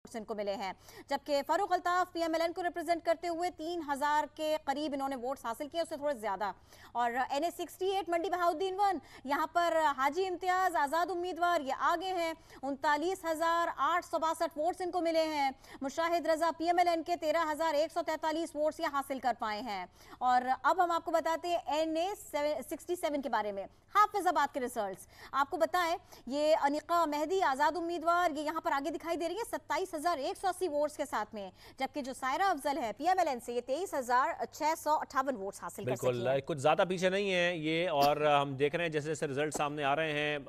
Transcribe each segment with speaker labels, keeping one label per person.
Speaker 1: इनको मिले हैं, जबकि फारूक अल्ताफ पीएमएलएन को रिप्रेजेंट करते हुए 3000 के करीब इन्होंने वोट्स हासिल किए, उससे थोड़े ज्यादा। और एनए 68 मंडी बहाउद्दीन 1, यहां पर हाजी इम्तियाज आजाद उम्मीदवार ये आगे हैं, 39,862 वोट्स इनको मिले हैं। मुशाहिद रजा पीएमएलएन के 13,143 वोट्स ये हासिल कर पाए हैं। और अब हम आपको बताते हैं एनए 67 के बारे में, हाफिजाबाद के रिजल्ट्स आपको बताएं। ये अनिका मेहदी आजाद उम्मीदवार ये यहां पर आगे दिखाई दे रही है 27,180 वोट्स के साथ में, जबकि जो सायरा अफजल है पीएमएलएन से ये 23,658 वोट्स हासिल कर सकी है।
Speaker 2: कुछ ज्यादा पीछे नहीं है ये। और हम देख रहे हैं जैसे जैसे रिजल्ट सामने आ रहे हैं,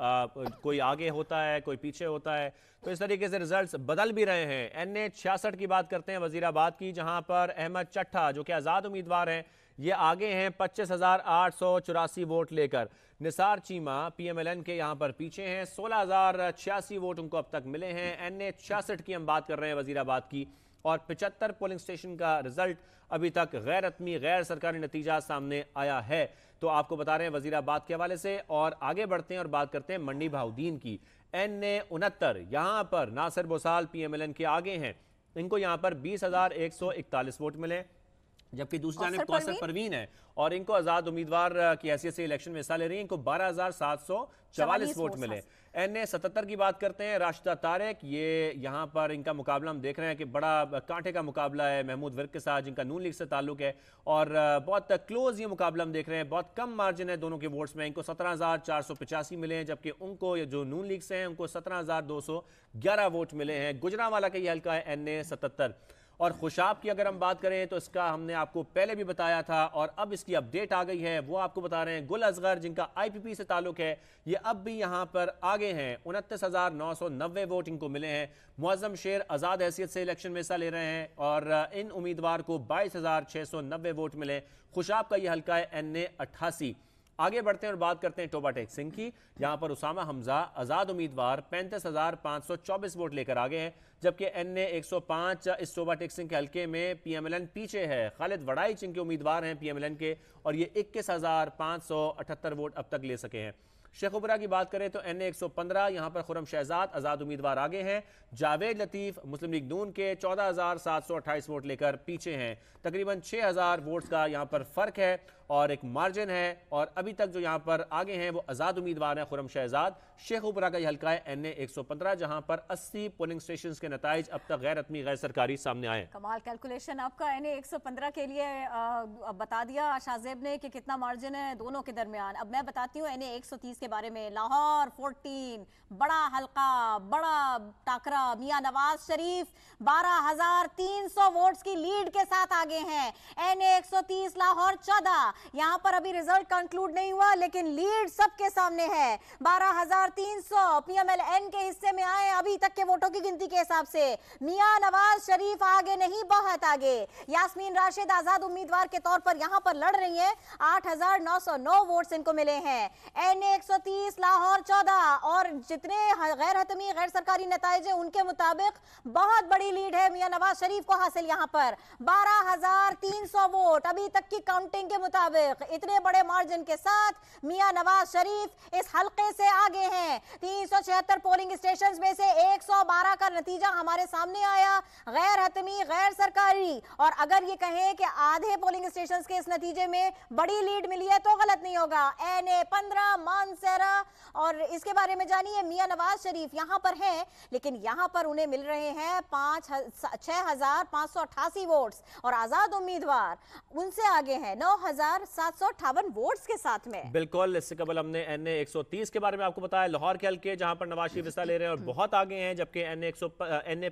Speaker 2: कोई आगे होता है कोई पीछे होता है, तो इस तरीके से रिजल्ट्स बदल भी रहे हैं। एनए 66 की बात करते हैं वजीराबाद की, जहां पर अहमद चट्ठा जो कि आजाद उम्मीदवार हैं ये आगे हैं 25,884 वोट लेकर। निसार चीमा पीएमएलएन के यहां पर पीछे हैं, 16,086 वोट उनको अब तक मिले हैं। एनए 66 की हम बात कर रहे हैं वजीराबाद की, और 75 पोलिंग स्टेशन का रिजल्ट अभी तक गैर हतमी गैर सरकारी नतीजा सामने आया है। तो आपको बता रहे हैं वजीराबाद के हवाले से। और आगे बढ़ते हैं और बात करते हैं मंडी बहाउद्दीन की। एनए 69 यहां पर नासिर बोसाल पीएमएलएन के आगे हैं, इनको यहां पर 20,141 वोट मिले, जबकि दूसरी जानिब कौसर परवीन है और इनको आजाद उम्मीदवार की हैसियत से इलेक्शन में हिस्सा ले रही हैं, इनको 12,744 वोट मिले। एनए 77 की बात करते हैं, राशिदा तारिक, ये यहां पर इनका मुकाबला हम देख रहे हैं कि बड़ा कांटे का मुकाबला है महमूद विर्क के साथ, जिनका नून लीग से ताल्लुक है, और बहुत क्लोज ये मुकाबला हम देख रहे हैं। बहुत कम मार्जिन है दोनों के वोट्स में, इनको 17,485 मिले हैं, जबकि उनको जो नून लीग से हैं उनको 17,211 वोट मिले हैं। गुजरांवाला का ये हल्का है एनए 77। और खुशाब की अगर हम बात करें तो इसका हमने आपको पहले भी बताया था और अब इसकी अपडेट आ गई है, वो आपको बता रहे हैं। गुल असगर जिनका आईपीपी से ताल्लुक है ये अब भी यहां पर आगे हैं, 29,990 वोट इनको मिले हैं। मुअज्जम शेर आजाद हैसियत से इलेक्शन में हिस्सा ले रहे हैं और इन उम्मीदवार को 22,690 वोट मिले। खुशाब का यह हल्का है एनए 88। आगे बढ़ते हैं और बात करते हैं टोबा टेक सिंह की। यहां पर उसामा हमजा आजाद उम्मीदवार 35,524 वोट लेकर आगे हैं, जबकि एनए 105 इस टोबा टेक सिंह के हल्के में पीएमएलएन पीछे है। खालिद वड़ाइच इनके उम्मीदवार हैं पीएमएलएन के, और ये 21,578 वोट अब तक ले सके हैं। शेखुपुरा की बात करें तो एनए 115 यहां पर खुरम शहजाद आजाद उम्मीदवार आगे हैं। जावेद लतीफ मुस्लिम लीग नून के 14,728 वोट लेकर पीछे हैं। तकरीबन 6,000 वोट्स का यहां पर फर्क है और एक मार्जिन है, और अभी तक जो यहां पर आगे हैं वो आजाद उम्मीदवार हैं खुरम शहजाद। शेखुपुरा का यह हल्का है एनए 115, जहां पर 80 पोलिंग स्टेशन के नताइज अब तक गैर हतमी गैर सरकारी सामने आए।
Speaker 1: कमाल कैलकुलेशन आपका। एनए 115 के लिए बता दिया शाहजेब ने कि कितना मार्जिन है दोनों के दरमियान। अब मैं बताती हूँ एनए 130 के बारे में। लाहौर 14 बड़ा हल्का, बड़ा टाकरा, मियां नवाज शरीफ 12,300 वोट्स की लीड के साथ आगे हैं। एनए 130 लाहौर 14, यहां पर अभी रिजल्ट कंक्लूड नहीं हुआ लेकिन लीड सबके सामने है। 12,300 पीएमएलएन के हिस्से में आए अभी तक के वोटों की गिनती के हिसाब से। मियां नवाज शरीफ आगे नहीं, बहुत आगे। यास्मीन राशिद आजाद उम्मीदवार के तौर पर यहां पर लड़ रही हैं, 8,909 वोट्स इनको मिले हैं। एनए 130 लाहौर 14, और जितने गैर हतमी गैर सरकारी नताइज है उनके मुताबिक बहुत बड़ी लीड है मियां नवाज शरीफ को हासिल। यहां पर 12,300 वोट अभी तक की काउंटिंग के मुताबिक, इतने बड़े मार्जिन के साथ मियां नवाज शरीफ इस हल्के से आगे हैं। 376 पोलिंग स्टेशंस में से 112 का नतीजा हमारे सामने आया, गैर हतमी गैर सरकारी। और अगर ये कहें कि आधे पोलिंग स्टेशंस के इस नतीजे में बड़ी लीड मिली है तो गलत नहीं होगा। एनए 15 मानसेरा, और इसके बारे में जानिए। मियां नवाज शरीफ यहां पर हैं लेकिन यहां पर उन्हें मिल रहे हैं 6,588 वोट्स, और आजाद उम्मीदवार उनसे आगे हैं 9,758 वोट्स के साथ में।
Speaker 2: बिल्कुल, इससे कबल हमने एनए 130 के बारे में आपको बताया, लाहौर के हल्के जहां पर नवाज शरीफ हिस्सा ले रहे हैं और बहुत आगे हैं, जबकि एनए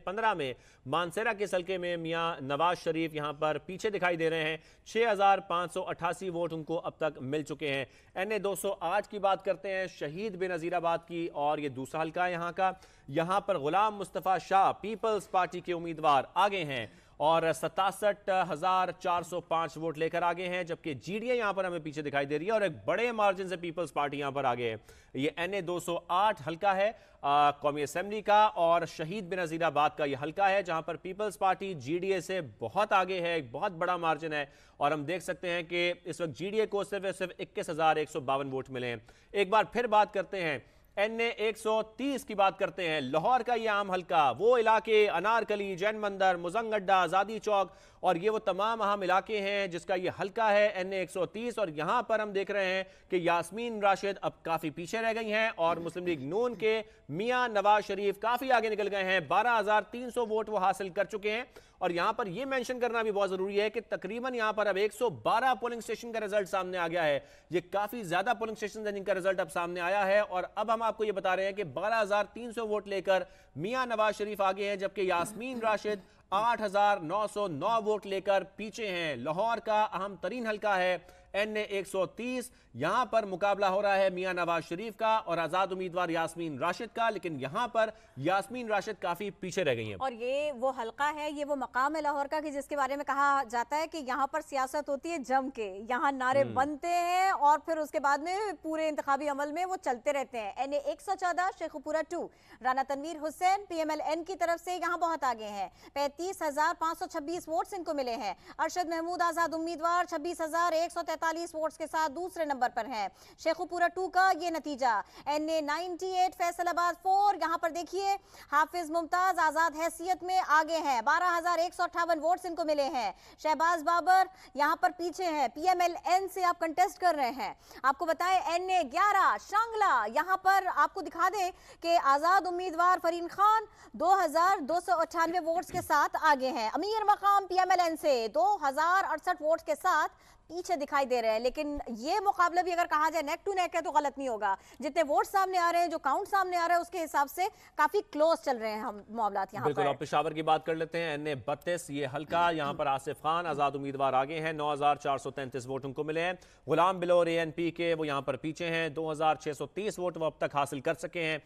Speaker 2: 15 में मानसेरा के हल्के में मियां नवाज शरीफ यहां पर पीछे दिखाई दे रहे हैं। 6,588 वोट उनको अब तक मिल चुके हैं। एनए 208 की बात करते हैं, शहीद बेनजीराबाद की, और ये दूसरा हल्का है यहाँ का। यहाँ पर गुलाम मुस्तफ़ा शाह पीपल्स पार्टी के उम्मीदवार आगे हैं और 67,405 वोट लेकर आगे हैं, जबकि जीडीए यहां पर हमें पीछे दिखाई दे रही है और एक बड़े मार्जिन से पीपल्स पार्टी यहां पर आगे है। ये एनए 208 हल्का है कौमी असेंबली का, और शहीद बेनजीराबाद का यह हल्का है जहां पर पीपल्स पार्टी जीडीए से बहुत आगे है, एक बहुत बड़ा मार्जिन है। और हम देख सकते हैं कि इस वक्त जीडीए को सिर्फ 21,152 वोट मिले हैं। एक बार फिर बात करते हैं NA 130 की बात करते हैं। लाहौर का ये आम हल्का, वो इलाके अनारकली, जैन मंदिर, मुजंगड्डा, आज़ादी चौक और ये वो तमाम अहम इलाके हैं जिसका ये हल्का है NA 130। और यहां पर हम देख रहे हैं कि यास्मीन राशिद अब काफी पीछे रह गई हैं और मुस्लिम लीग नून के मियां नवाज शरीफ काफी आगे निकल गए हैं। 12,300 वोट वो हासिल कर चुके हैं। और यहां पर यह मेंशन करना भी बहुत जरूरी है कि तकरीबन यहां पर अब 112 पोलिंग स्टेशन का रिजल्ट सामने आ गया है। ये काफी ज्यादा पोलिंग स्टेशन है जिनका रिजल्ट अब सामने आया है। और अब हम आपको यह बता रहे हैं कि 12,300 वोट लेकर मियां नवाज शरीफ आगे हैं, जबकि यास्मीन राशिद 8,909 वोट लेकर पीछे हैं। लाहौर का अहम तरीन हल्का है NA 130। यहां पर मुकाबला हो रहा है मियां नवाज शरीफ का और आजाद उम्मीदवार यास्मीन राशिद का, लेकिन यहां पर यास्मीन राशिद काफी पीछे रह गई हैं।
Speaker 1: और ये वो हल्का है, ये वो मकाम है लाहौर का कि जिसके बारे में कहा जाता है कि यहाँ पर सियासत होती है जम के, यहाँ नारे बनते हैं और फिर उसके बाद में पूरे इंतखाबी अमल में वो चलते रहते हैं। NA 114 शेखुपुरा 2 राना तनवीर हुसैन PMLN की तरफ से यहाँ बहुत आगे हैं। 35,526 वोट्स इनको मिले हैं। अरशद महमूद आजाद उम्मीदवार 26,143 वोट्स के साथ दूसरे नंबर पर हैं। शेखुपुरा 2 का ये नतीजा। NA 98 फैसलाबाद 4, यहाँ पर देखिए हाफिज मुमताज आजाद हैसियत में आगे हैं। 12,158 वोट्स इनको मिले हैं। शहबाज बाबर यहाँ पर पीछे हैं। PMLN से आप कंटेस्ट कर रहे हैं। आपको बताएं NA 11 शांगला, यहाँ पर आपको दिखा दें कि आजाद उम्मीदवार फरीन खान 2,298 वोट्स के साथ आगे हैं। अमीर मकाम PMLN से 2,068 वोट्स के साथ पीछे दिखाई दे रहे हैं। लेकिन ये मुकाबला भी अगर कहा जाए नेक टू नेक है तो गलत नहीं होगा। जितने वोट सामने आ रहे हैं, जो काउंट सामने आ रहा है, उसके हिसाब से काफी क्लोज चल रहे हैं हम मामलात यहाँ
Speaker 2: बिल्कुल।
Speaker 1: पर।
Speaker 2: अब पेशावर की बात कर लेते हैं। NA 32 ये हल्का, यहाँ पर आसिफ खान आजाद उम्मीदवार आगे हैं। 9,433 वोट उनको मिले हैं। गुलाम बिलोर ANP के वो यहाँ पर पीछे हैं। 2,630 वोट वो अब तक हासिल कर सके हैं।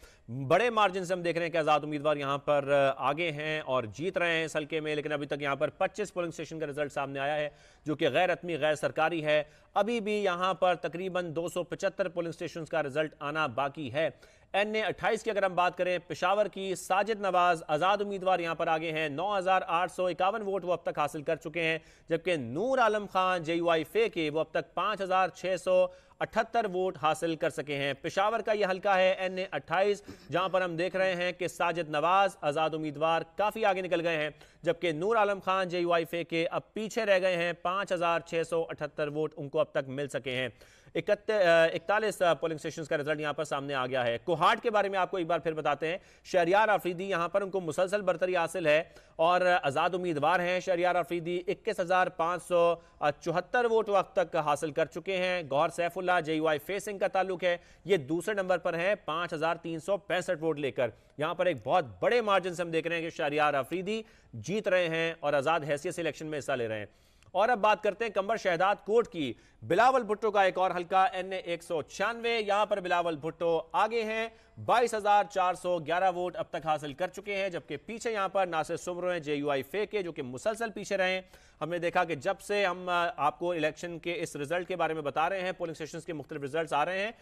Speaker 2: बड़े मार्जिन से हम देख रहे हैं कि आजाद उम्मीदवार यहाँ पर आगे हैं और जीत रहे हैं इस हल्के में। लेकिन अभी तक यहाँ पर 25 पोलिंग स्टेशन का रिजल्ट सामने आया है जो कि गैर हतमी गैर सरकारी है। अभी भी यहां पर तकरीबन 275 पोलिंग स्टेशंस का रिजल्ट आना बाकी है। NA 28 की अगर हम बात करें, पेशावर की साजिद नवाज आजाद उम्मीदवार यहां पर आगे हैं। 9,851 वोट वो अब तक हासिल कर चुके हैं, जबकि नूर आलम खान JUI फे के वो अब तक 5,678 वोट हासिल कर सके हैं। पेशावर का यह हल्का है NA 28, जहां पर हम देख रहे हैं कि साजिद नवाज आजाद उम्मीदवार काफी आगे निकल गए हैं, जबकि नूर आलम खान JUI फे के अब पीछे रह गए हैं। 5,678 वोट उनको अब तक मिल सके हैं। 41 पोलिंग स्टेशन का रिजल्ट यहां पर सामने आ गया है। कोहाट के बारे में आपको एक बार फिर बताते हैं। शहरियार आफरीदी यहां पर उनको मुसलसल बरतरी हासिल है और आजाद उम्मीदवार हैं। शहरियार आफरीदी 21,574 वोट वक्त तक हासिल कर चुके हैं। गौहर सैफुल्लाह JUI फेसिंग का ताल्लुक है, ये दूसरे नंबर पर है 5,365 वोट लेकर। यहां पर एक बहुत बड़े मार्जिन से हम देख रहे हैं कि शहरियार आफरीदी जीत रहे हैं और आजाद हैसियत से इलेक्शन में हिस्सा ले रहे हैं। और अब बात करते हैं कंबर शहदाद कोट की। बिलावल भुट्टो का एक और हल्का NA 196, यहां पर बिलावल भुट्टो आगे हैं। 22,411 वोट अब तक हासिल कर चुके हैं, जबकि पीछे यहां पर नासिर सुमरो हैं JUI फे के, जो कि मुसलसल पीछे रहे। हमने देखा कि जब से हम आपको इलेक्शन के इस रिजल्ट के बारे में बता रहे हैं, पोलिंग स्टेशन के मुख्तलिफ रिजल्ट आ रहे हैं,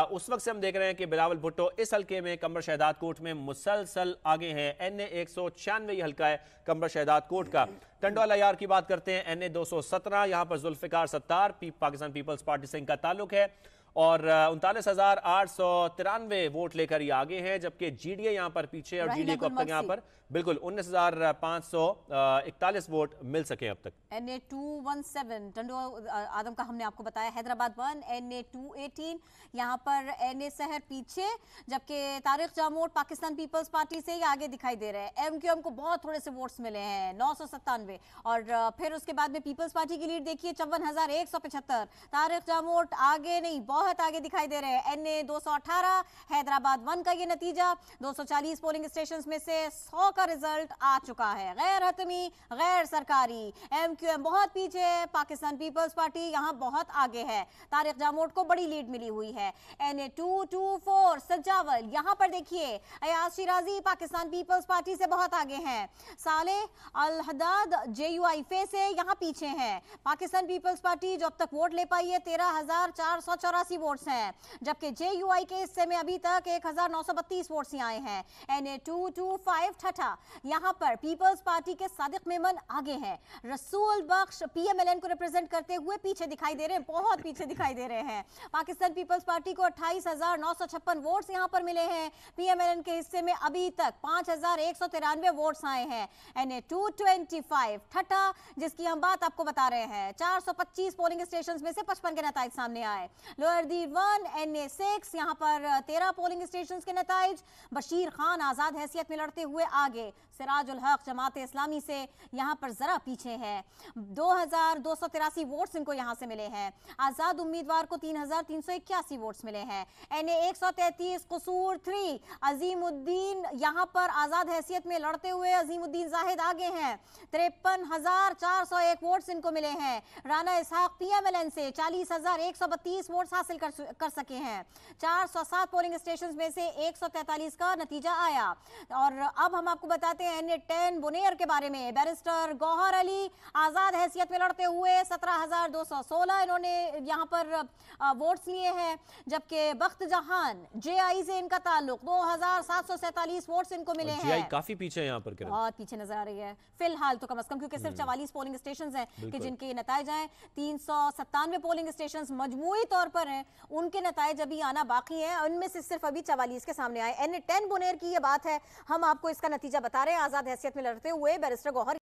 Speaker 2: उस वक्त से हम देख रहे हैं कि बिलावल भुट्टो इस हल्के में कंबर शहदाद कोट में मुसलसल आगे हैं। NA 196 ये हल्का है कंबर शहदाद कोट का। टंडवाला यार की बात करते हैं। NA 217, यहां पर जुल्फिकार सत्तार पाकिस्तान पीपल्स पार्टी से इनका ताल्लुक है और 39,893 वोट लेकर ये आगे हैं, जबकि GDA यहां पर पीछे और GDA को अब तक यहां पर बिल्कुल 19,541 वोट मिल सके अब तक।
Speaker 1: NA 217 टंडो आदम का हमने आपको बताया। हैदराबाद 1 NA 218, यहाँ पर NA शहर पीछे, जबकि तारिक जामोद पाकिस्तान पीपल्स पार्टी से ये आगे दिखाई दे रहे हैं। MQM को बहुत थोड़े से वोट्स मिले हैं 997 और फिर उसके बाद में पीपल्स पार्टी की लीड देखिए 54,175। तारिक जामोद आगे नहीं, बहुत आगे दिखाई दे रहे हैं। NA 218 हैदराबाद 1 का ये नतीजा। 240 पोलिंग स्टेशन में से 100 का रिजल्ट आ चुका है। गैर हतमी गैर सरकारी MQM बहुत पीछे है, पाकिस्तान पीपल्स पार्टी यहां बहुत आगे है। तारिक जामोद को बड़ी लीड मिली हुई है। NA 224 सजावल, यहां पर देखिए अयाज शिराजी पाकिस्तान पीपल्स पार्टी से बहुत आगे हैं। सालेह अल हदाद JUI फे से यहां पीछे हैं। पाकिस्तान पीपल्स पार्टी जो अब तक वोट ले पाई है 13,484 वोट्स हैं, जबकि JUI के हिस्से में अभी तक 1,932 वोट्स ही आए हैं। NA 225 ठठा यहां पर पीपल्स पार्टी के सादिक मेमन आगे हैं, रसूल बख्श पीएमएलएन को रिप्रेजेंट करते हुए पीछे दिखाई दे रहे हैं, बहुत पीछे दिखाई दे रहे हैं। पाकिस्तान पीपल्स पार्टी को 28,956 वोट्स यहां पर मिले हैं। पीएमएलएन के हिस्से में अभी तक 5,193 वोट्स आए हैं। एनए 225 ठट्टा, जिसकी हम बात आपको बता रहे हैं, 425 पोलिंग स्टेशन में से 55 के नताइज सामने आए। लोअर दी 1 एनए 6, यहां पर 13 पोलिंग स्टेशन के नताइज। बशीर खान आजाद हैसियत में लड़ते हुए आगे, सिराजुल हक जमात इस्लामी से यहां पर जरा पीछे है। 2,283 वोट्स इनको यहां से मिले हैं। आजाद उम्मीदवार को 3,381 वोट्स मिले हैं। एनए 133 कसूर 3, अजीमुद्दीन यहां पर आजाद हैसियत में लड़ते हुए अजीमुद्दीन जाहिद आगे हैं, 53,401 वोट्स इनको मिले हैं। राना इसहाक पीएमएलएन से 40,132 वोट्स हासिल कर सके हैं। 407 पोलिंग स्टेशन में से 143 का नतीजा आया। और अब हम आपको बताते हैं एनए 10 बुनेर के बारे में। बैरिस्टर गौहर अली आजाद हैसियत में लड़ते हुए 17,216 इन्होंने यहां पर वोट्स लिए हैं, जबकि बख्त जहान जेआई से इनका ताल्लुक 2,747 वोट्स इनको मिले हैं।
Speaker 2: जेआई काफी पीछे यहाँ पर,
Speaker 1: बहुत पीछे नजर आ रही है फिलहाल तो, कम से कम, क्योंकि सिर्फ 44 पोलिंग स्टेशन हैं कि जिनके नताइज आए। 397 पोलिंग स्टेशन मजमूई तौर पर हैं, उनके नताइज अभी आना बाकी है। उनमें से सिर्फ अभी 44 के सामने आए। एनए 10 बुनेर की ये बात है, हम आपको इसका नतीजा बता रहे हैं। आजाद हैसियत में लड़ते हुए बैरिस्टर गौहर